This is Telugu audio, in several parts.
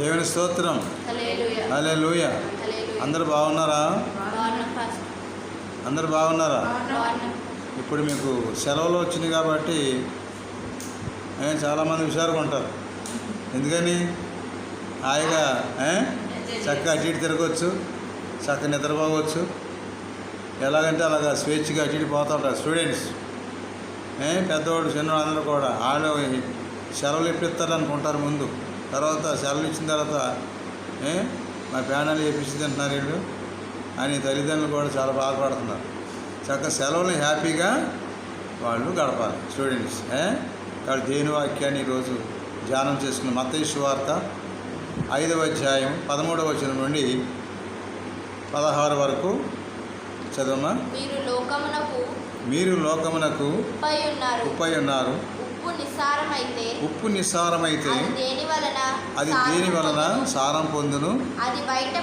దేవుని స్తోత్రం. హల్లెలూయా. అందరు బాగున్నారా? అందరు బాగున్నారా? ఇప్పుడు మీకు సెలవులు వచ్చినాయి కాబట్టి చాలామంది హుషారుగా ఉంటారు. ఎందుకని? హాయిగా చక్కగా అటు ఇటు తిరగవచ్చు, చక్కగా నిద్రపోవచ్చు. ఎలాగంటే అలాగా స్వేచ్ఛగా అటు ఇటు పోతూ ఉంటారు స్టూడెంట్స్. పెద్దవాడు చిన్నవాడు అందరూ కూడా వాళ్ళు సెలవులు ఎప్పిస్తారు అనుకుంటారు ముందు. తర్వాత సెలవులు ఇచ్చిన తర్వాత మా ప్రాణాలు చేపించింది అంటున్నారు వీళ్ళు అని తల్లిదండ్రులు కూడా చాలా బాధపడుతున్నారు. చక్కగా సెలవులు హ్యాపీగా వాళ్ళు గడపాలి స్టూడెంట్స్. కాబట్టి దేవుని వాక్యాన్ని ఈరోజు ధ్యానం చేసుకున్న మత్తయి సువార్త 5వ అధ్యాయం 13వ వచనం నుండి 16 వరకు చదవమా. మీరు లోకమునకు ఉప్పై ఉన్నారు. ఉప్పు నిస్సారమైతే అది దేని వలన సారం పొందును? అది బయట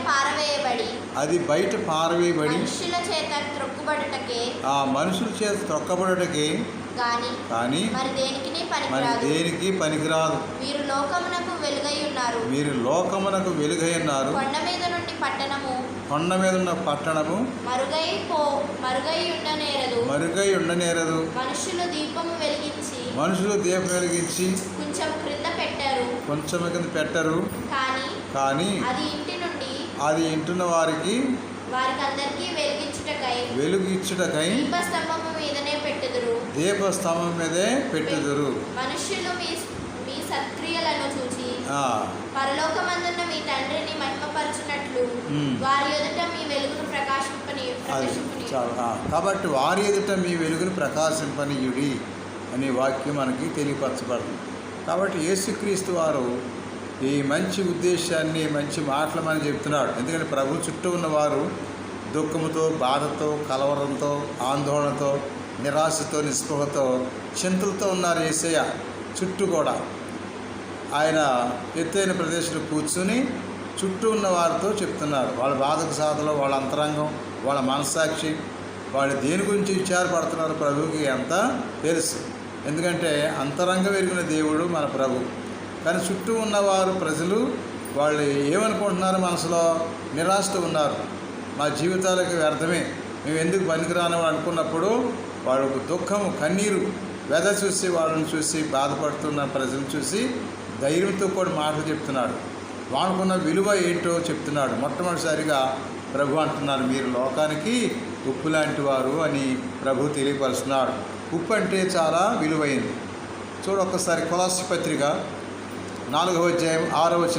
పారవేయబడి ఆ మనుషుల చేత త్రొక్కబడుటకే కానీ మరి దేనికి పనికిరాదు. మీరు లోకమునకు వెలుగై ఉన్నారు. కొండ మీద ఉన్న పట్టణము మరుగై ఉండనేరదు. మనుషులు దీపం వెలిగించి కొంచెం కింద పెట్టరు, కానీ అది ఇంటున్న వారికి వెలుగిచ్చుటకై దీపస్తంభం మీదే పెట్టుదురు. మనుష్యులు మీ సత్క్రియలను చూచి పరలోకమందున్న మీ తండ్రిని మహిమపరచునట్లు వారి ఎదుట మీ వెలుగును కాబట్టి వారి ఎదుట మీ వెలుగును ప్రకాశింపనీయుడి అనే వాక్యం మనకి తెలియపరచబడుతుంది. కాబట్టి యేసుక్రీస్తు వారు ఈ మంచి ఉద్దేశాన్ని మంచి మాటలు మనం చెప్తున్నాడు. ఎందుకంటే ప్రభు చుట్టూ ఉన్నవారు దుఃఖముతో, బాధతో, కలవరంతో, ఆందోళనతో, నిరాశతో, నిస్పృహతో, చింతలతో ఉన్నారు. యేసయ్య చుట్టూ కూడా ఆయన ఎత్తైన ప్రదేశంలో కూర్చుని చుట్టూ ఉన్న వారితో చెప్తున్నారు. వాళ్ళ బాధకు సాధలో, వాళ్ళ అంతరంగం, వాళ్ళ మనస్సాక్షి, వాళ్ళు దేని గురించి విచారపడుతున్నారు ప్రభువుకి ఎంత తెలుసు. ఎందుకంటే అంతరంగం ఎరిగిన దేవుడు మన ప్రభు. కానీ చుట్టూ ఉన్నవారు ప్రజలు వాళ్ళు ఏమనుకుంటున్నారు? మనసులో నిరాశతో ఉన్నారు. మా జీవితాలకి వ్యర్థమే, మేము ఎందుకు పనికిరాని అనుకున్నప్పుడు వాళ్ళకు దుఃఖము, కన్నీరు, వ్యధ చూసి వాళ్ళని చూసి బాధపడుతున్న ప్రజలను చూసి ధైర్యంతో కూడా మాటలు చెప్తున్నాడు. వాళ్ళకున్న విలువ ఏంటో చెప్తున్నాడు. మొట్టమొదటిసారిగా ప్రభు అంటున్నాడు, మీరు లోకానికి ఉప్పు లాంటి వారు అని ప్రభు తెలియపరుస్తున్నాడు. ఉప్పు అంటే చాలా విలువైంది. చూడు ఒక్కసారి కొలస్సీ పత్రిక 4వ అధ్యాయం 6వ వచనం.